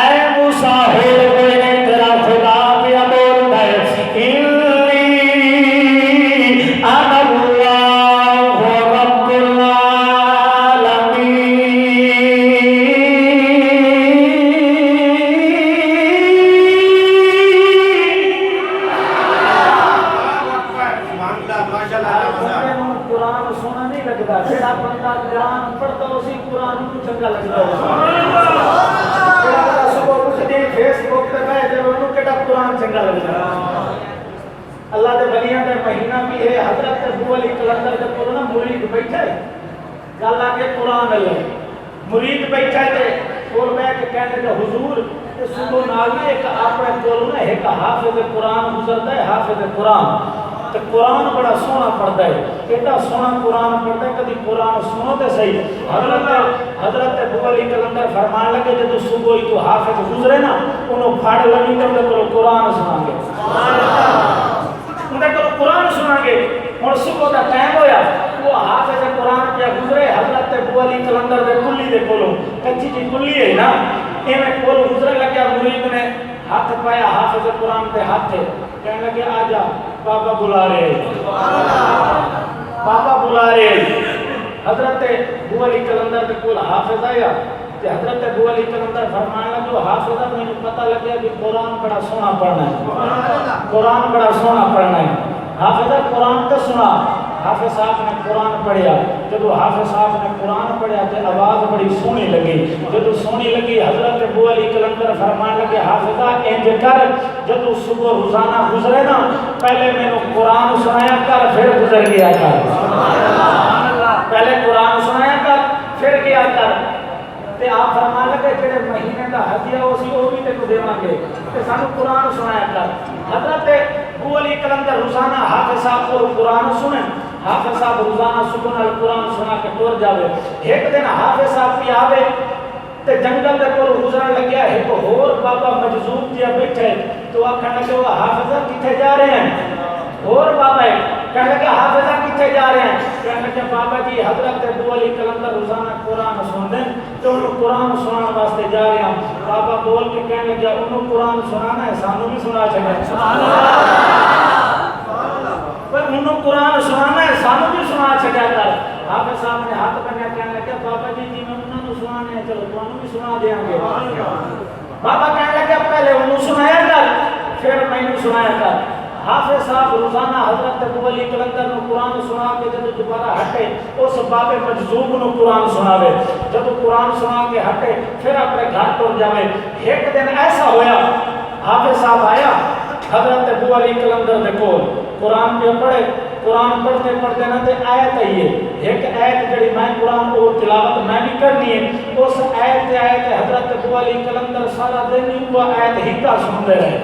[SPEAKER 4] ऐ मूसा होर कोई नहीं तेरा खुदा पिया बोल गए कुरान सोना नहीं लगता जेड़ा बंदा कुरान पढ़ता उसी कुरान को चंगा लगता है सुबह कुछ दिन फेसबुक पे मैं जब उन्हें केड़ा कुरान चंगा लगता अल्लाह दे वलियां दा महीना भी है हजरत अबू अली कलंदर दे कोल ना मुरीद बैठा है गल आके कुरान अल्लाह मुरीद बैठा है कोल बैठ के कहने का हुजूर ते सुबह नाल एक अपने कोल ना एक हाफिज कुरान गुजरता है हाफिज कुरान तो कुरान बड़ा सोना पढ़ता है एटा सोना कुरान पढ़ता है कभी कुरान सुनो तो सही हजरत अबू अली कलंदर फरमान लगे जब सुबह ही तो हाफिज गुजरे ना उन्होंने फाड़ लगी तो कुरान सुनांगे उनका तो कुरान सुनांगे और सुबह का टाइम होया वो हाफिज कुरान क्या गुजरे हजरत अबू अली कलंदर दे कुल्ली दे कोलो कच्ची जी कुल्ली है ना एवें कोल गुजरे लगे मुरीद ने हाथ पाया हाफिज कुरान के हाथ कहने लगे आजा बाबा बुला रहे बाबा बुला रहे हजरत अबू अली कलंदर के कोल हाफिज आया ते हजरत अबू अली कलंदर फरमाने लगे हाफिज मैंने पता लगे कि कुरान बड़ा सोना पढ़ना है कुरान बड़ा सोना पढ़ना है हाफिज कुरान का सुना हाफिज साहब ने कुरान पढ़िया जब हाफिज साहब ने कुरान पढ़िया तो आवाज बड़ी सोहनी लगी जब सोहनी लगी हजरत अबू अली कलंदर फरमान लगे हाफिजा इंज कर जब सुबह रोजाना गुजरे ना पहले मैंने कुरान सुनाया कर फिर गुजर गया कर पहले कुरान सुनाया कर फिर गया कर ते आप फरमान लगे जेड़े महीने का हदिया उसी वो भी तेको देवांगे ते सानू कुरान सुनाया कर हजरत अबू अली कलंदर रोजाना हाफिज साहब को कुरान सुने हाफिज साहब रोजाना सुबह नाल कुरान सुना के टुर जावे। एक दिन हाफिज साहब भी आवे ते जंगल दे कोल गुजरन लग्या, एक होर बाबा मजजूब जिहा बैठे तो आखन लगे हाफिजा किथे जा रहे हैं? और बाबा कहने लगे हाफिजा किथे जा रहे हैं? कहने लगे बाबा जी हजरत अबू अली कलंदर रोजाना कुरान सुनते तो उन्होंने कुरान सुनाने वास्ते जा रहे हैं। बाबा बोल के कहने लगे उन्होंने कुरान सुनाना है, सानू भी सुना छड़े। सुभान अल्लाह। पर उन्होंने कुरान सुनाना है, सानू भी सुना छड़ा कर। हाफिज साहब ने हाथ बनया, कहने लगे बाबा जी जी मैं उन्होंने सुनाने है, चलो तुहानू भी सुना देंगे। बाबा कहने लगे पहले उन्होंने सुनाया कर, फिर मैंने सुनाया कर। हाफिज साहब रोजाना हजरत अबू अली कलंदर नु कुरान सुना के जब दोबारा हटे उस बाबे मजजूब नु कुरान सुनावे। जब कुरान सुना के हटे फिर अपने घर टुर जावे। एक दिन ऐसा होया हाफिज साहब आया हजरत अबू अली कलंदर दे कोल, कुरान पे पढ़े। कुरान पढ़ते पढ़ते ना ते आयत आई है, एक आयत जड़ी मैं कुरान को तिलावत मैं भी करनी है। उस आयत हजरत अबू अली कलंदर सारा दिन ही वो आयत ही का सुनते रहे।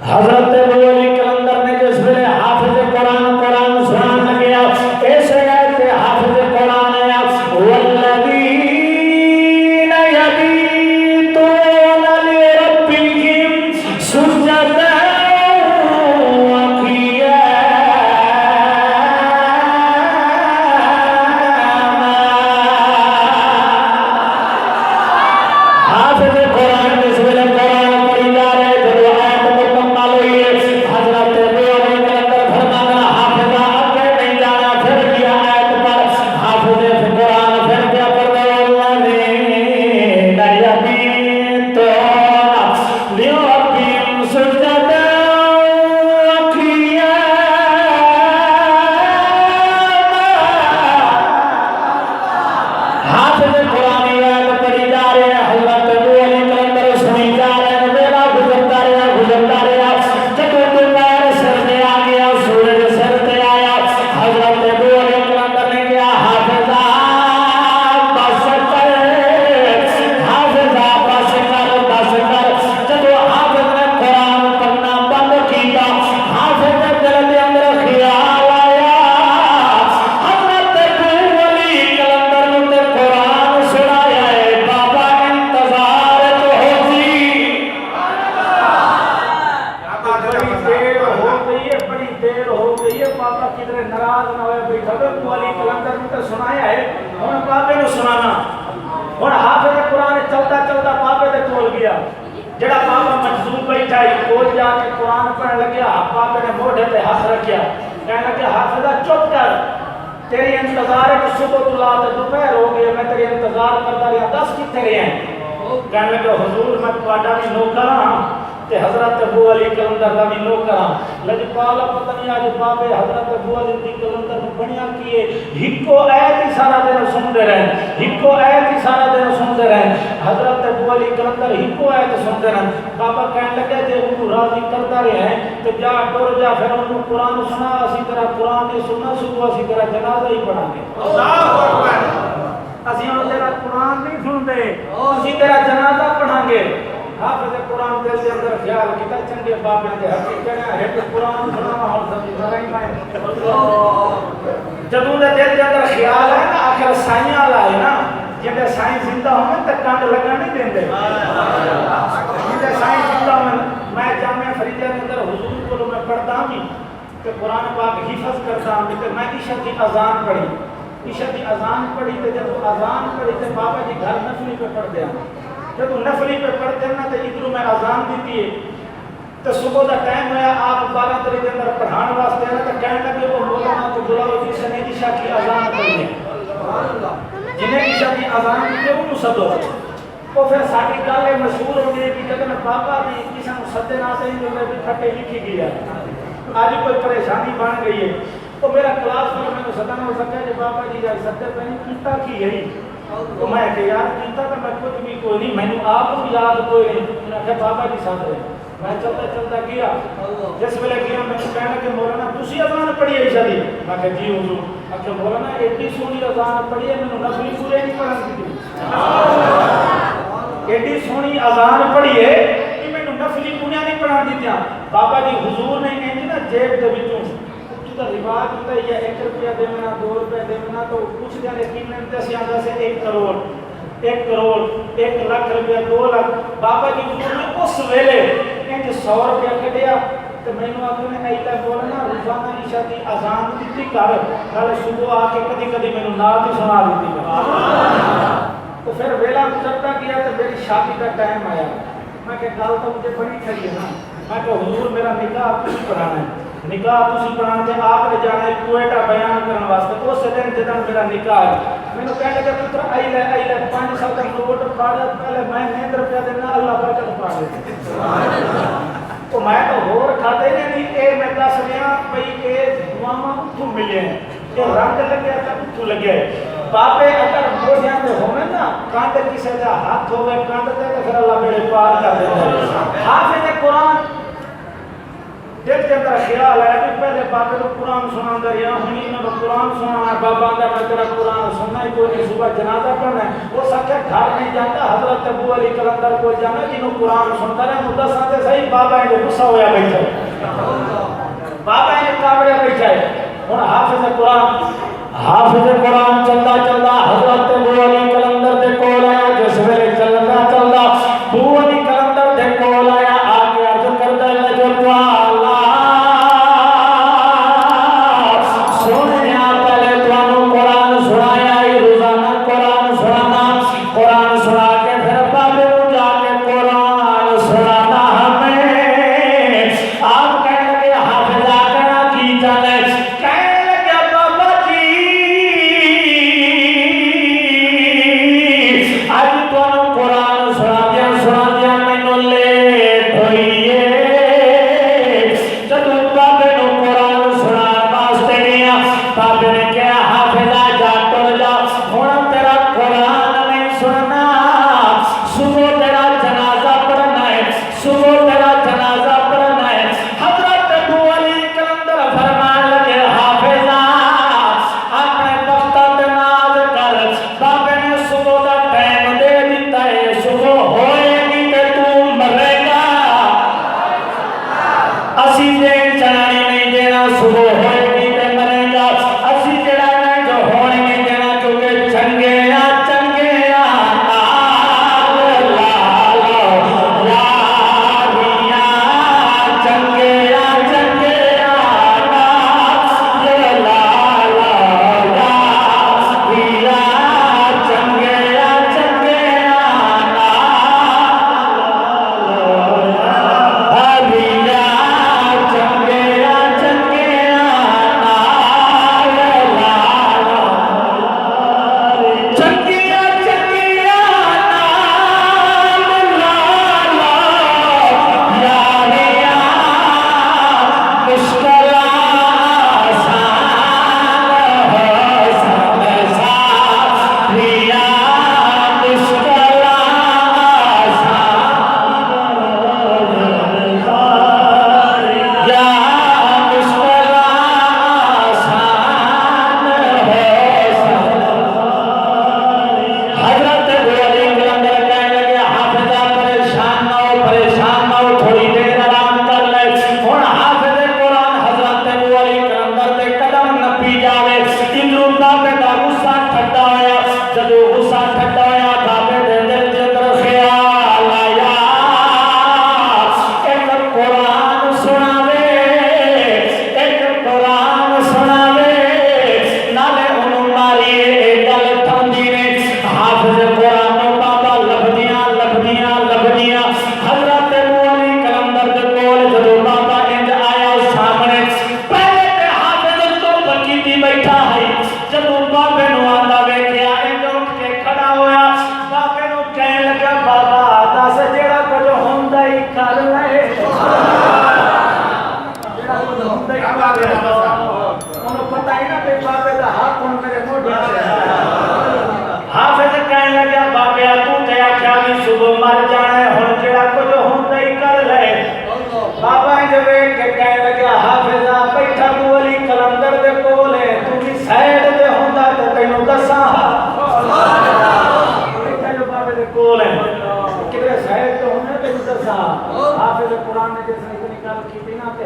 [SPEAKER 4] हजरत अबू अली कलंदर ने जिस वेले हाफिज कुरान सुनाने गया, ऐसे आयत हाफिज कुरान आया वल्लज़ीना यबीतूना लिरब्बिहिम सुज्जदन व क़ियामा। हाफिज कुरान जिस वेले कुरान पढ़ी जा रहे जड़ा बाबा मजजूब बैठा ही कोल जाके कुरान पढ़ने लगे। बाबे ने मोढ़े पे हाथ रखिया, कहने लगे हाफिजा चुप कर, तेरी इंतजार है कि सुबह तुला तो दोपहर हो गई, मैं तेरी इंतजार करता रहा, 10 कितने रहे हैं? कहने लगे हुजूर मैं तुहाडा भी नौकर हां ते हजरत अबू अली कलंदर दा भी नौकर हां। लजपाल पता नहीं आज बाबे हजरत अबू अली कलंदर नु बनिया किए हिको आयत ही सारा दिन सुनते रहे, हिको आयत ही सारा दिन सुनते रहे। हजरत अबू अली कलंदर हिको आयत सुनते रहे। बाबा कहने लगे जे उन्होंने राजी करता रहे हैं तो जा टुर जा, फिर उन्होंने कुरान सुना, असी तेरा कुरान नहीं सुनना, सुबह असी तेरा जनाजा ही पढ़ांगे। अल्लाहु अकबर। असी हुण तेरा कुरान नहीं सुनते, असी तेरा जनाजा पढ़ांगे। हाफिज कुरान दिल के अंदर ख्याल किता चंगे बाबे दे हकीकत है कि कुरान सुनना और सब जगह ही मैं जदों दे दिल के अंदर ख्याल है ना आखिर साईं वाला है ना, जिंदे साईं जिंदा होवे ते कंड लगन नहीं देंदे। जिंदे साईं जिंदा होवे मैं जामे फरीदा के अंदर हुजूर को मैं पढ़दा हूं ते कुरान पाक हिफ्ज करदा हूं ते मैं इशा की अजान पढ़ी, इशा की अजान पढ़ी ते जब अजान पढ़ी ते बाबा जी घर नफली पे पढ़दे हैं। जब नफली पे पढ़ते ना तो इधरों मैं अजान दी है तो सुबह का टाइम होया आप 12 तरीके के अंदर पढ़ाने वास्ते ना तो कहने लगे वो मौलाना को बुलाओ जिसने ईशा की अजान पढ़ी, जिन्हें ईशा की अजान की उन्होंने सदो। तो फिर साड़ी गल मशहूर हो गई कि जब बाबा जी किसी को सदे ना सही जो मैं खट्टे लिखी गई है, आज कोई परेशानी बन गई है तो मेरा क्लास में मैंने सदन हो सका जो बाबा जी जाए सदे पैनी कीता की है तो मैं याद कीता तो मैं कुछ भी कोई नहीं, मैंने आप भी याद कोई नहीं। उन्हें बाबा जी साथ है, मैं चलता चलता गया, जिस वेले गया मैंने कहना कि मौलाना तुसी अजान पढ़ी है ईशा दी? मैं कहा जी हुजूर। अच्छा मौलाना एडी सोहनी अजान पढ़ी है, मैंने नफली पूरे नहीं पढ़न दी। एडी सोहनी अजान पढ़ी है कि मैंने नफली पूरे नहीं पढ़न दी। बाबा जी हुजूर ने इंज ना जेब दे विचों रिवाज होता है या 1 रुपया देना 2 रुपये देना तो कुछ दिन यकीन नहीं से आंदा से 1 करोड़ 1 लाख रुपया 2 लाख बाबा जी ने उस वेले इंज 100 रुपया कढ़िया तो मैंने आपने ऐला बोलना रोजाना ईशा की अजान दी कर कल सुबह आके कदी मैंने नाल ही सुना दी तो फिर वेला गुजरता गया तो मेरी शादी का टाइम आया मैं क्या गल तो मुझे बड़ी खरी है ना मैं क्या हुजूर मेरा निकाह तुसी पढ़ाना है निकाह तुसी पढ़ाने से आपने जाना है कुएटा बयान करने वास्ते उस दिन जदन मेरा निकाह है मैंने कह लगे पुत्र आई ले 500 का नोट फाड़ा पहले मैं 9 रुपया देना अल्लाह बरकत पा दे तो मैं तो होर खाते नहीं ए मैं दस रहा भाई ए दुआवां उठू मिले ये रंग लगे तो उठू लगे बापे अगर मोढ़ियां में होवे ना कांधे किसी का हाथ होवे कांधे ते तो फिर अल्लाह मेरे पार कर देता हाफिज कुरान दिल के अंदर ख्याल है कि पहले बापे को कुरान सुनांदा रहा हुनी मैं कुरान सुनाना बाबा का मैं तेरा कुरान सुनना ही कोई नहीं सुबह जनाजा पढ़ना वो सच्चा घर नहीं जाता हजरत अबू अली कलंदर को जाना जिन्हों कुरान सुनता रहे मुद्दा साथे सही बाबा ने गुस्सा होया बैठा बाबा ने कावड़े बैठा है हुन हाफिज कुरान चलदा चलदा हजरत अबू अली कलंदर दे कोल आया जिस वेले चलदा चलदा अबू अली कलंदर दे कोल आया आके अर्ज करदा लजो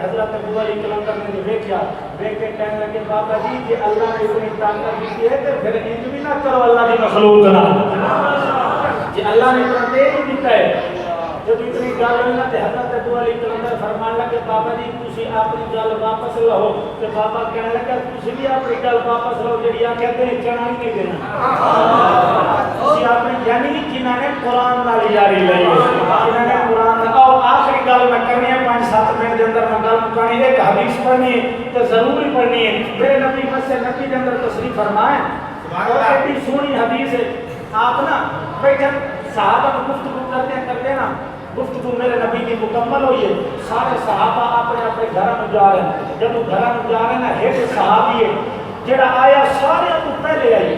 [SPEAKER 4] हजरत हजरत अबू अली कलंदर ने देखा देख के कहने लगे बाबा जी कि अल्लाह ने इतनी ताकत दी है तो फिर इंज भी ना करो अल्लाह की मखलूक ना जी अल्लाह ने इतना तेज दिता है जब इतनी गल हुई ना तो हजरत अबू अली कलंदर फरमान लगे बाबा जी तुसी अपनी गल वापस लो तो बाबा कहने लगा तुसी भी अपनी गल वापस लो जेडी आ कहते हैं चना ही नहीं देना तुसी अपनी यानी कि जिन्होंने कुरान नाल यारी लई जिन्होंने कुरान आओ आखिरी गल मैं करनी है 5-7 मिनट के अंदर मैं गल मुकानी एक हदीस पढ़नी है तो जरूर ही पढ़नी है मेरे नबी मस्से नबी के अंदर तशरीफ फरमाए और इतनी सोहनी हदीस है आप ना बैठे सहाबा को गुफ्तगू करते ना गुफ्तगू मेरे नबी की मुकम्मल हुई है सारे सहाबा अपने अपने घर में जा रहे हैं जब वो घर में जा रहे हैं ना एक सहाबी है जेड़ा आया सारे तो पहले आई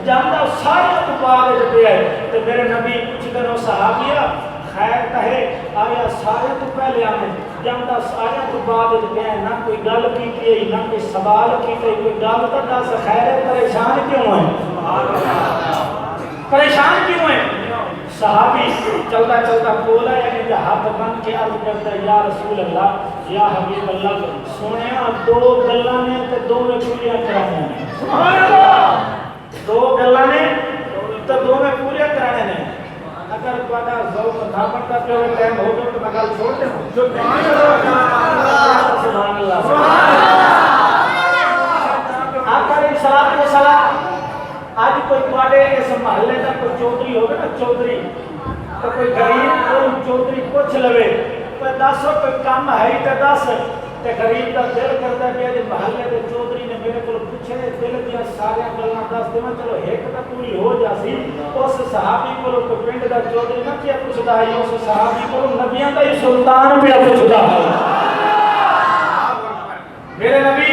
[SPEAKER 4] जानता सारे तो बाद पे आए तो मेरे नबी पूछते हैं सहाबिया खैर कहे आया सारे तो पहले आने जानता सारे तो बाद पे आए ना कोई गल की ना कोई सवाल की कोई गल तो दस खैर परेशान क्यों है परेशान क्यों है सहाबी चलता चलता बोला यानी कि हाथ बन के अर्ज करता या रसूल अल्लाह या हबीब अल्लाह सोने दो गल्लां ने ते दो में पूरियां कराने ने सुभान अल्लाह दो गल्लां ने तो दो में पूरियां कराने ने अगर तुम्हारा ज़ौक़ ना बनता तो टाइम हो गया तो मैं गल छोड़ दे सुभान अल्लाह सुभान अल्लाह आका रे सलात व सलाम आज कोई तुम्हारे इस महल्ले का कोई चौधरी होगा ना चौधरी तो कोई गरीब कोई चौधरी पूछ लवे कोई 10 कोई काम है तो 10 ते गरीब का दिल करता है कि महल्ले के चौधरी ने मेरे को पूछे दिल दिया सारे गल्लां दस देवां चलो एक तो पूरी हो जासी उस सहाबी को कोई पिंड का चौधरी ना क्या पूछदा है उस सहाबी को नबियां का ही सुल्तान भी पूछदा है मेरे नबी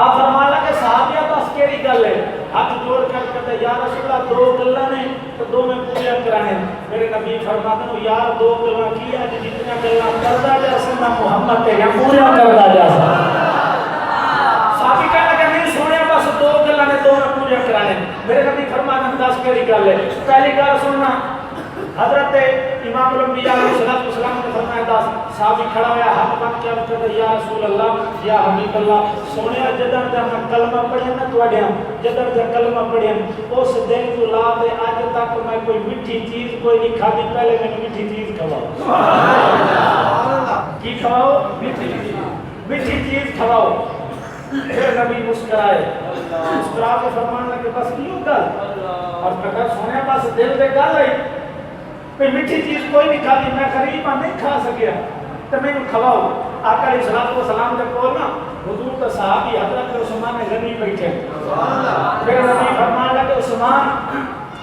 [SPEAKER 4] आप फरमान लगे सहाबिया बस केड़ी गल है हाथ जोड़ कर कहते या रसूल अल्लाह दो गल्लां ने तो दो में पूरा कराने मेरे नबी फरमाते हैं यार दो गल्लां की है जितनी गल्लां करदा जा सना मोहम्मद ते या पूरा करदा जा साहबी कहने लगे नहीं सुनिया बस दो गल्लां ने दो में पूरा कराने मेरे नबी फरमाते हैं 10 केड़ी गल है पहली गल सुनना हजरत इमाम अलंबिया अलैहिस्सलाम ने फरमाया 10 साहबी खड़ा होया हाथ बन के कहता या रसूल अल्लाह या हबीब अल्लाह सोनिया जदन दा मैं कलमा पढ़िया ना तुहाडे जदन दा कलमा पढ़िया उस दिन तो ला ते आज तक मैं कोई मीठी चीज कोई नहीं खादी पहले मैंने मीठी चीज खवाओ सुभान अल्लाह की खवाओ मीठी चीज खवाओ फिर नबी मुस्कुराए मुस्कुरा के फरमान लगे बस क्यों गल और कहा सोनिया बस दिल दे गल आई कोई मीठी चीज कोई नहीं खाती मैं गरीब नहीं खा सकिया तो मैंने खवाओ आका अलैहिस्सलातु वस्सलाम के कोल ना हुजूर का सहाबी हजरत उस्मान गनी बैठे सुभान अल्लाह फिर नबी फरमान लगे उस्मान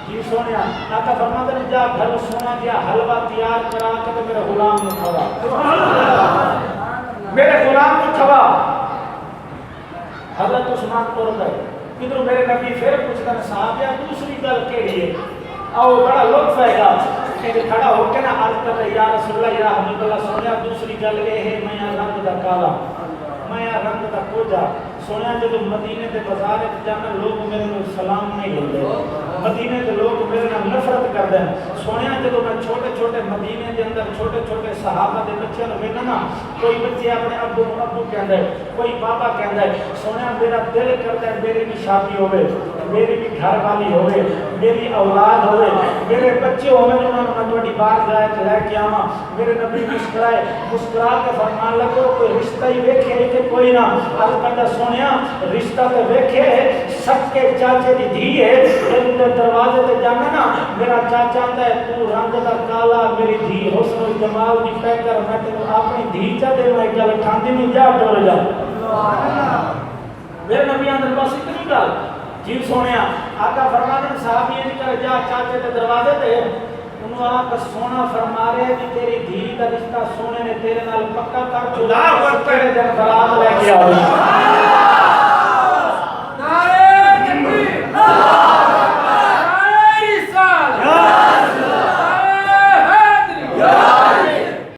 [SPEAKER 4] जी सोनिया आका फरमाते हैं जा घर सोना दिया हलवा तैयार करा के मेरे गुलाम को खवा सुभान अल्लाह मेरे गुलाम को खवा हजरत उस्मान तोड़ गए किधर मेरे नबी फिर पूछते हैं सहाबिया दूसरी गल केड़ी है आओ बड़ा लुत्फ आएगा कि खड़ा होकर ना अर्ज कर रहे या रसूल अल्लाह या हबीब अल्लाह सोनिया दूसरी गल ये है मैं रंग दा काला मैं रंग दा कोजा सोनिया जो मदीने के बाजार में जाना लोग मेरे को सलाम नहीं देते मदीने के लोग मेरे नाल नफरत करते हैं सोनिया जो मैं छोटे छोटे मदीने के अंदर छोटे छोटे सहाबा के बच्चे नु वेखना ना कोई बच्चे अपने अब्बू कहंदा है कोई बाबा कहंदा है सोनिया मेरा दिल करता है मेरी भी शादी होवे मेरी भी घर वाली होवे मेरी औलाद होवे मेरे बच्चे होवे उन्होंने मैं तुम्हारी बारगाह च लेके आवा मेरे नबी मुस्कुराए मुस्कुरा के फरमान लगो कोई रिश्ता ही वेखे कि कोई ना अज कहता सोनिया रिश्ता तो वेखे सबके चाचे दी धी है जब दरवाजे पे जाना ना मेरा चाचा आता है तू रंग दा काला मेरी धी हुस्न जमाल दी पैकर मैं तेरे अपनी धी चा दे मैं गल खांदी नहीं जा डर जा सुभान अल्लाह मेरे नबी अंदर बस इतनी गल जी सोनिया आका फरमाते हैं साहब ये कर जा चाचे के दरवाजे पे उन्होंने आका सोना फरमा रहे कि तेरी धी का रिश्ता सोने ने तेरे नाल पक्का कर चुका तेरे दिन बारात लेके आओ